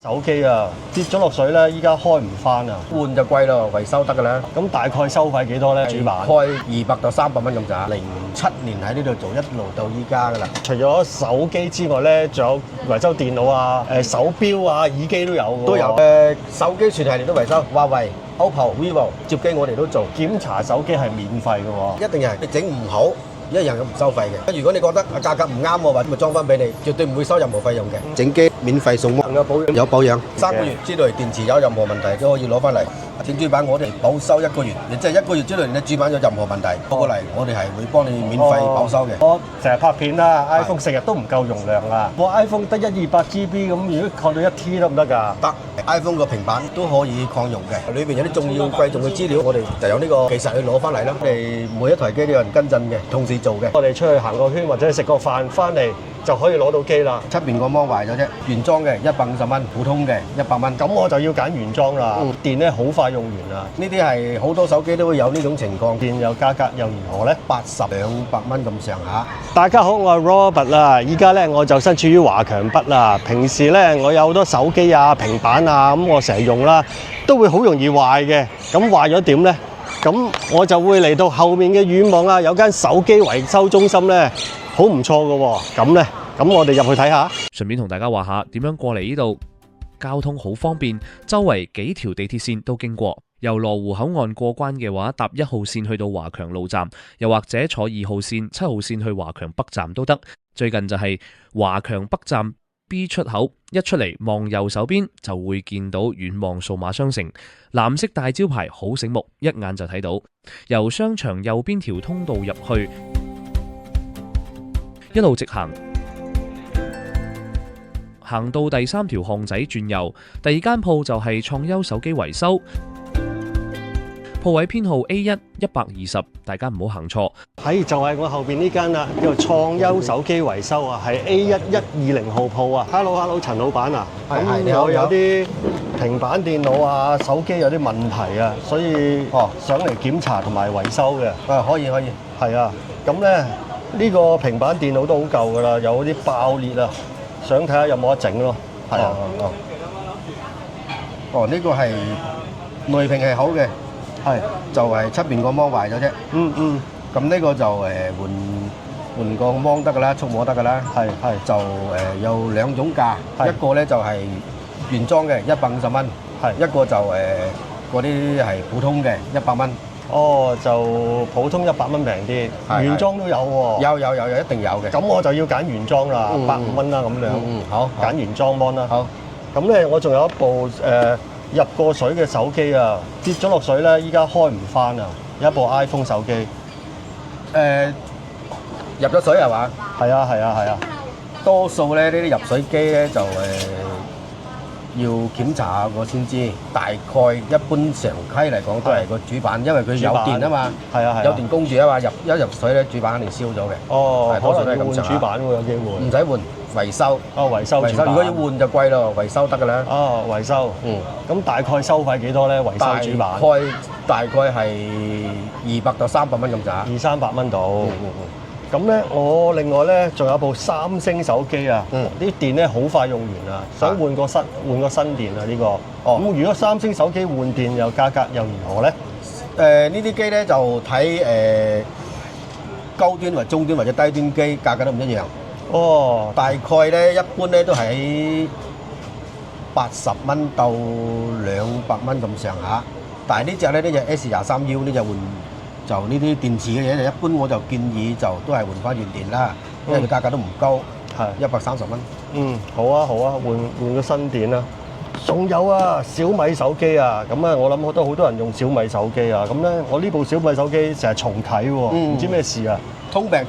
手機啊跌咗落水咧，依家開唔翻啊！換就貴咯，維修得㗎啦。咁大概收費幾多咧？主板開200到300蚊咁咋。07年喺呢度做，一路到依家㗎啦。除咗手機之外咧，仲有維修電腦啊、手錶啊、耳機都有㗎喎。都有手機全系列都維修，華為、OPPO、VIVO 接機我哋都做。檢查手機係免費㗎喎。一定係你整唔好，一樣咁唔收費嘅。如果你覺得價格唔啱喎，或者咪裝翻俾你，絕對唔會收任何費用嘅。整機免費送膜，有保養3個月之內電池有任何問題都可以攞翻嚟。整主板我哋保修1個月，你即係1個月之內你主板有任何問題攞過嚟，我哋係會幫你免費保修嘅。我成日拍片啦 ，iPhone 成日都唔夠容量啊！我 iPhone 得128GB 咁，如果擴到1T 得唔得㗎？得 ，iPhone 個平板都可以擴容嘅，裏邊有啲重要貴重嘅資料，我哋就有呢個技術去攞翻嚟啦。我哋每一台機都有人跟進嘅，同時做嘅。我哋出去行個圈或者食個飯翻嚟就可以攞到機啦。出邊個芒壞咗啫，原裝嘅150蚊，普通嘅100蚊。咁我就要揀原裝啦。電咧好快用完啦。呢啲係好多手機都會有呢種情況。電又價格又如何咧？80、200蚊咁上下。大家好，我係 Robert 啦。依家咧我就身處於華強北啦。平時咧我有好多手機啊、平板啊，咁我成日用啦，都會好容易壞嘅。咁壞咗點咧？咁我就會嚟到後面嘅遠望啊，有間手機維修中心咧，好唔錯嘅喎。咁我哋入去睇下。順便同大家話下點樣過嚟呢度，交通好方便，周圍幾條地鐵線都經過。由羅湖口岸過關嘅話，搭1號線去到華強路站，又或者坐2號線、7號線去華強北站都得。最近就係華強北站 B 出口，一出嚟望右手邊就會見到遠望數碼商城，藍色大招牌好醒目，一眼就睇到。由商場右邊條通道入去，一路直行，行到第3條巷仔轉右，第2間鋪就係創優手機維修。鋪位編號 A1-120，大家唔好行錯。就係我後邊呢間啦，叫做創優手機維修啊，係 A1120號鋪啊。Hello， 陳老闆啊，你好。我有啲平板電腦啊、手機有啲問題啊，所以上嚟檢查同埋維修嘅。可以。係啊，咁咧呢個平板電腦都好舊㗎啦，有啲爆裂啊，想睇下有冇得整咯。係啊。呢個係內屏係好嘅。係，就係出邊個芒壞咗啫。咁呢個就換個芒得㗎啦，觸摸得㗎啦。係。就有2種價，一個咧就係原裝嘅150蚊，一個就嗰啲係普通嘅100蚊。就普通100蚊平啲，原裝都有喎。有，一定有嘅。咁我就要揀原裝啦，150蚊啦咁樣。好，揀原裝芒啦。好。咁咧，我仲有一部入過水嘅手機啊，跌咗落水咧，依家開唔翻啊！有一部 iPhone 手機，入咗水係嘛？係啊。多數咧呢啲入水機咧就要檢查下我先知，大概一般常規嚟講都係個主板，因為佢有電啊嘛。係啊。有電供住啊嘛，一入水咧主板肯定燒咗嘅。可能要換主板喎，有機會。唔使換。維修，維修主板。如果要換就貴咯，維修得㗎啦。維修。咁大概收費幾多咧？維修主板？大概係200到300蚊咁咋。200-300蚊到。咁咧，我另外咧仲有部三星手機啊，啲電咧好快用完啊，想換個新電啊呢個。咁如果三星手機換電又價格又如何咧？呢啲機咧就睇高端或中端或者低端機價格都唔一樣。大概咧一般咧都喺80蚊到200蚊咁上下，但係呢隻 S23U 呢隻換就呢啲電池嘅嘢，一般我就建議就都係換翻原電啦，因為佢價格都唔高，係130蚊。好啊，換個新電啦。仲有啊，小米手機啊，咁啊，我諗都好多人用小米手機啊，咁咧我呢部小米手機成日重啟喎，唔知咩事啊？通病。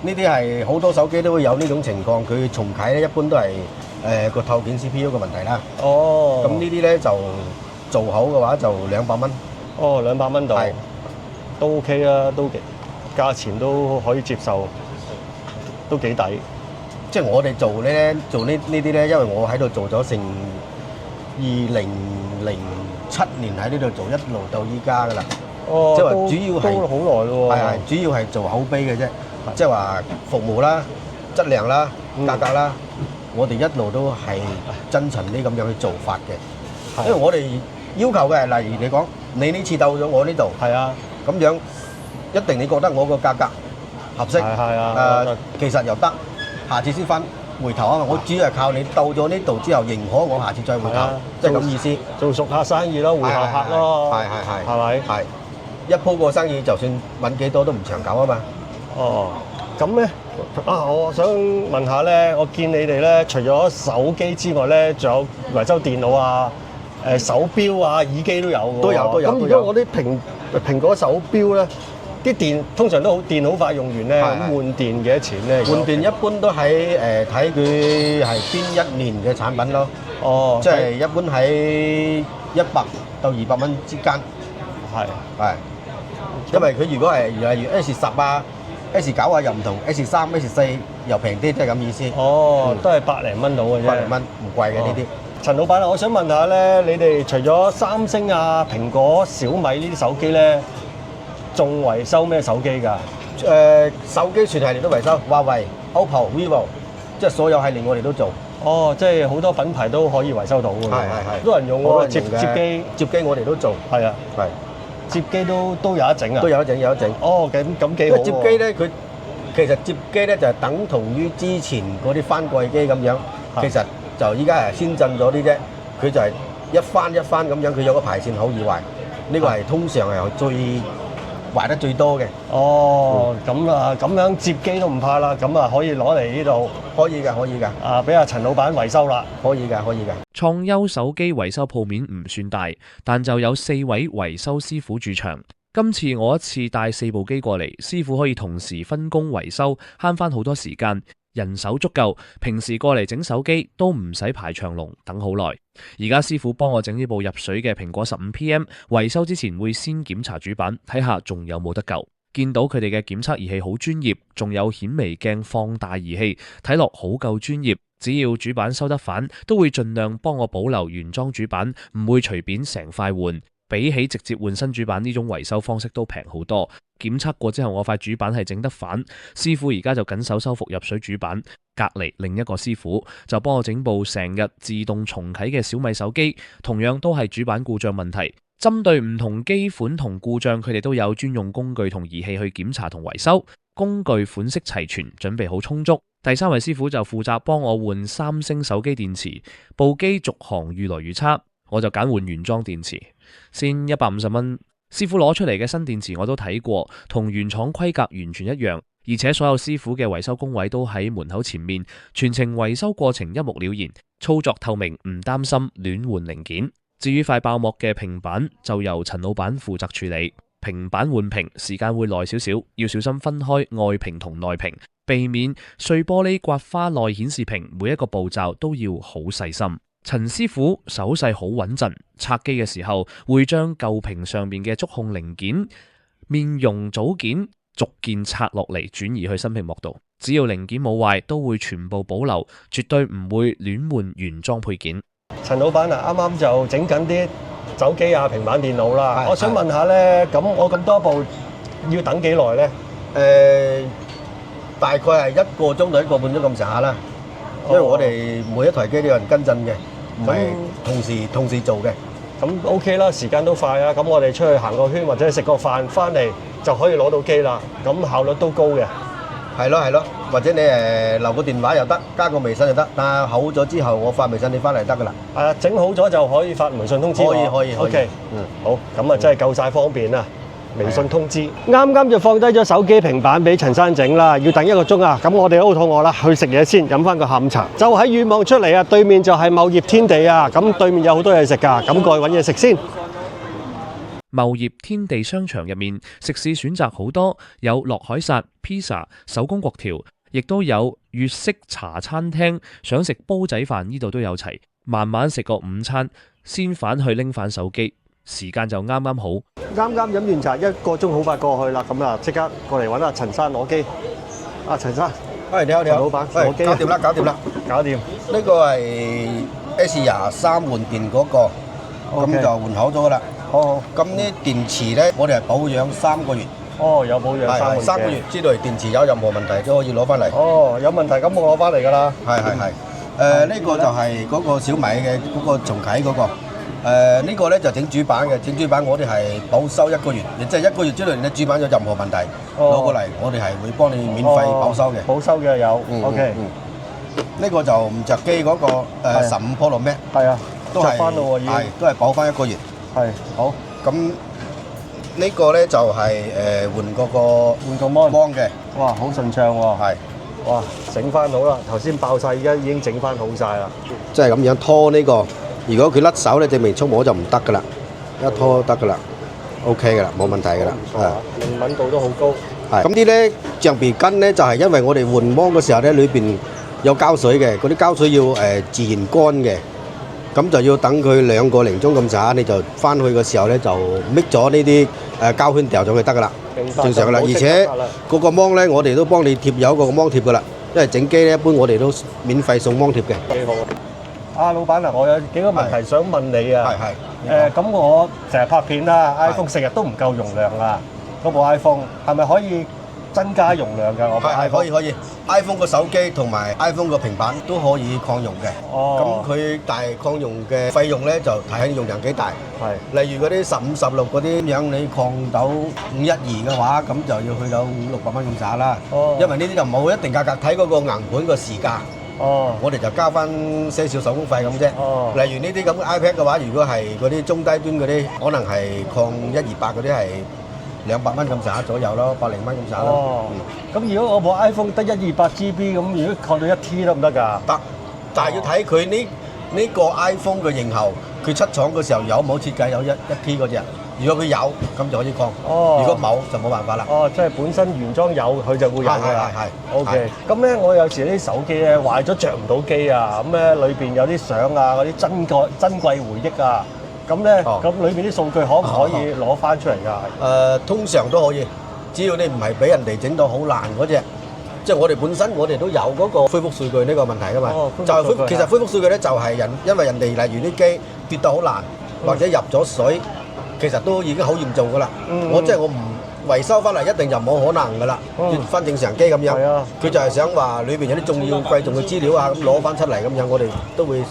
呢啲係好多手機都會有呢種情況，佢重啟咧一般都係個透件 CPU 嘅問題啦。咁呢啲咧就做好嘅話就200蚊。200蚊度。係。都 OK 啊，價錢都可以接受，都幾抵。即係我哋做呢啲咧，因為我喺度做咗成2007年喺呢度做，一路到依家㗎啦。即係話主要係都好耐咯喎。係，主要係做口碑嘅啫。即係話服務啦、質量啦、價格啦，我哋一路都係遵循呢咁樣去做法嘅，係因為我哋要求嘅係，例如你講你呢次到咗我呢度，係啊，咁樣一定你覺得我個價格合適，係啊，其實又得，下次先翻回頭啊嘛！我主要係靠你到咗呢度之後認可我，下次再回頭係啊，即係咁意思。做熟客生意咯，回頭客咯，係咪？係一鋪個生意，就算揾幾多都唔長久啊嘛。哦，咁咧我想問下咧，我見你哋咧，除咗手機之外咧，仲有維修電腦啊、手錶啊、耳機都有喎。都有。咁如果我啲蘋果手錶咧，啲電通常都好電好快用完咧，咁換電幾多錢咧？換電一般都喺睇佢係邊一年嘅產品咯。哦，即係一般喺100到200蚊之間。係。因為佢如果係例如 S10啊、S9啊又唔同 ，S3、S4又平啲，即係咁意思。哦，都係百零蚊到嘅啫。百零蚊唔貴嘅呢啲。陳老闆啊，我想問下咧，你哋除咗三星啊、蘋果、小米呢啲手機咧，仲維修咩手機㗎？手機全系列都維修，華為、OPPO、vivo， 即係所有系列我哋都做。哦，即係好多品牌都可以維修到㗎。係，好多人用喎，接機我哋都做。係啊，係。接機都有得整啊！都有得整。哦，咁幾好喎！接機咧，佢其實接機咧就係等同於之前嗰啲翻蓋機咁樣，其實就依家係先進咗啲啫。佢就係一翻咁樣，佢有個排線好易壞，呢個係通常係最壞得最多嘅。哦，咁啊，咁樣接機都唔怕啦，咁啊可以攞嚟呢度。可以㗎。啊，俾阿陳老闆維修啦。可以㗎。創優手機維修鋪面唔算大，但就有4位維修師傅駐場。今次我一次帶4部機過嚟，師傅可以同時分工維修，慳翻好多時間，人手足夠。平時過嚟整手機都唔使排長龍等好耐。而家師傅幫我整呢部入水嘅蘋果15PM，維修之前會先檢查主板，睇下仲有冇得救。見到佢哋嘅檢測儀器好專業，仲有顯微鏡放大儀器，睇落好夠專業。只要主板收得反，都會盡量幫我保留原裝主板，唔會隨便成塊換。比起直接換新主板呢種維修方式都平好多。檢測過之後，我塊主板係整得反，師傅而家就緊手修復入水主板。隔離另一個師傅就幫我整部成日自動重啟嘅小米手機，同樣都係主板故障問題。針對唔同機款同故障，佢哋都有專用工具同儀器去檢查同維修，工具款式齊全，準備好充足。第3位師傅就負責幫我換三星手機電池，部機續航越來越差，我就揀換原裝電池，先150蚊。師傅攞出嚟嘅新電池我都睇過，同原廠規格完全一樣，而且所有師傅嘅維修工位都喺門口前面，全程維修過程一目了然，操作透明，唔擔心亂換零件。至於塊爆膜嘅平板就由陳老闆負責處理，平板換屏時間會耐少少，要小心分開外屏同內屏，避免碎玻璃刮花內顯示屏，每一個步驟都要好細心。陳師傅手勢好穩陣，拆機嘅時候會將舊屏上面嘅觸控零件、面容組件逐件拆落嚟轉移去新屏幕度，只要零件冇壞都會全部保留，絕對唔會亂換原裝配件。陳老闆啊，啱啱就整緊啲手機啊、平板電腦啦，我想問下咧，咁我咁多部要等幾耐咧？大概係1個鐘到1個半鐘咁上下啦，因為我哋每一台機都有人跟進嘅，唔係同時做嘅。咁 OK 啦，時間都快啊！咁我哋出去行個圈或者食個飯，翻嚟就可以攞到機啦。咁效率都高嘅。係咯，或者你留個電話又得，加個微信又得。但係好咗之後，我發微信你翻嚟得㗎啦。係啊，整好咗就可以發微信通知我。可以。OK，好，咁啊真係夠晒方便啦。微信通知。啱啱就放低咗手機平板俾陳生整啦，要等1個鐘啊！咁我哋都好肚餓啦，去食嘢先，飲翻個下午茶。就喺遠望出嚟啊，對面就係茂業天地啊！咁對面有好多嘢食㗎，咁過去揾嘢食先。茂業天地商場入面食肆選擇好多，有落海薩、pizza、手工國條，亦都有粵式茶餐廳。想食煲仔飯呢度都有齊。慢慢食個午餐，先返去拎返手機，時間就啱啱好。啱啱飲完茶，1個鐘好快過去啦。咁啊，即刻過嚟揾阿陳生攞機。阿陳生，你好，老闆，攞機。搞掂。呢個係 S23換電嗰個，咁就換好咗㗎啦。好。咁呢電池咧，我哋係保養3個月。哦，有保養3個月。知道電池有任何問題都可以攞翻嚟。哦，有問題咁我攞翻嚟㗎啦。係。呢個就係嗰個小米嘅嗰個重啟嗰個。呢個咧就整主板嘅，整主板我哋係保修1個月，即係1個月之內你主板有任何問題攞過嚟，我哋係會幫你免費保修嘅。保修嘅有，OK。呢個就唔着機嗰個15 Pro Max， 係啊，都係翻咯喎，係都係保翻1個月。係好。咁呢個咧就係換嗰個芒嘅，哇，好順暢喎。係。哇，整翻好啦！頭先爆晒，而家已經整翻好晒啦。即係咁樣拖呢個，如果佢甩手咧，證明觸摸就唔得噶啦，一拖得噶啦 ，OK 噶啦，冇問題噶啦。靈敏度都好高。係。咁啲咧橡皮筋咧，就係因為我哋換芒嘅時候咧，裏邊有膠水嘅，嗰啲膠水要自然乾嘅，咁就要等佢2個零鐘咁上下，你就翻去嘅時候咧就搣咗呢啲膠圈掉咗佢得噶啦。正常啦，而且嗰個芒咧，我哋都幫你貼有個芒貼噶啦，因為整機咧一般我哋都免費送芒貼嘅。幾好啊！老闆啊，我有幾個問題想問你啊。係。咁我成日拍片啦 ，iPhone 成日都唔夠容量啊。嗰部 iPhone 係咪可以增加容量㗎？我係可以。iPhone 個手機同埋 iPhone 個平板都可以擴容嘅。哦。咁佢大擴容嘅費用咧就睇下容量幾大。係。例如嗰啲15、16嗰啲樣，你擴到512嘅話，咁就要去到500-600蚊咁渣啦。哦。因為呢啲就冇一定價格，睇嗰個硬盤個時價。哦。我哋就交翻些少手工費咁啫。哦。例如呢啲咁嘅 iPad 嘅話，如果係嗰啲中低端嗰啲，可能係擴128嗰啲係200蚊咁上下左右咯，100零蚊咁上下咯。哦。咁如果我部 iPhone 得128GB 咁，如果擴到1T 得唔得㗎？得，但係要睇佢呢個 iPhone 嘅型號，佢出廠嘅時候有冇設計有1T 嗰隻。如果佢有，咁就可以擴。哦。如果冇，就冇辦法啦。哦，即係本身原裝有，佢就會有㗎啦。係。OK。咁咧，我有時啲手機咧壞咗着唔到機啊，咁咧裏邊有啲相啊，嗰啲珍貴回憶啊，咁咧咁裏邊啲數據可唔可以攞翻出嚟㗎？通常都可以，只要你唔係俾人哋整到好爛嗰隻。即係我哋本身我哋都有嗰個恢復數據呢個問題㗎嘛。就係其實恢復數據咧就係因為人哋例如啲機跌得好爛，或者入咗水。其實都已經好嚴重㗎啦，我唔維修翻嚟一定就冇可能㗎啦，要翻正常機咁樣。佢就係想話裏邊有啲重要貴重嘅資料啊，咁攞翻出嚟咁樣，我哋都會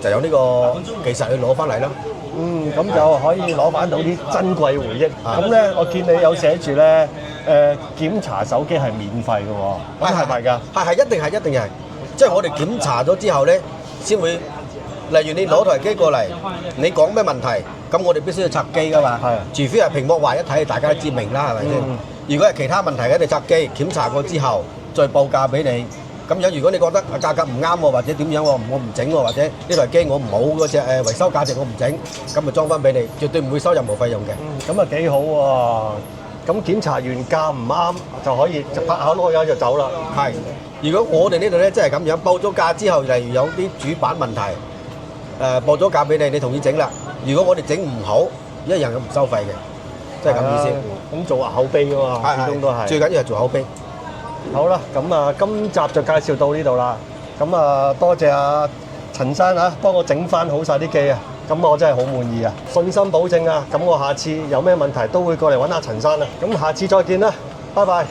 就有呢個技術去攞翻嚟啦。咁就可以攞翻到啲珍貴回憶。咁咧，我見你有寫住咧，檢查手機係免費嘅喎，咁係咪㗎？係一定係，即係我哋檢查咗之後咧，先會。例如你攞台機過嚟，你講咩問題，咁我哋必須要拆機㗎嘛。除非係屏幕壞一睇，大家都知明啦，係咪先？如果係其他問題嘅，你拆機檢查過之後，再報價俾你。咁樣如果你覺得價格唔啱喎，或者點樣喎，我唔整喎，或者呢台機我冇嗰隻維修價值我唔整，咁咪裝翻俾你，絕對唔會收任何費用嘅。咁啊幾好喎！咁檢查完價唔啱就可以就拍口攞咗就走啦。係。如果我哋呢度咧，即係咁樣報咗價之後，例如有啲主板問題。報咗價俾你，你同意整啦。如果我哋整唔好，一樣咁唔收費嘅，即係咁意思。咁做口碑㗎嘛，始終都係。最緊要係做口碑。好啦，咁啊，今集就介紹到呢度啦。咁啊，多謝阿陳生啊，幫我整翻好晒啲機啊。咁我真係好滿意啊，信心保證啊。咁我下次有咩問題都會過嚟揾阿陳生啊。咁下次再見啦，拜拜。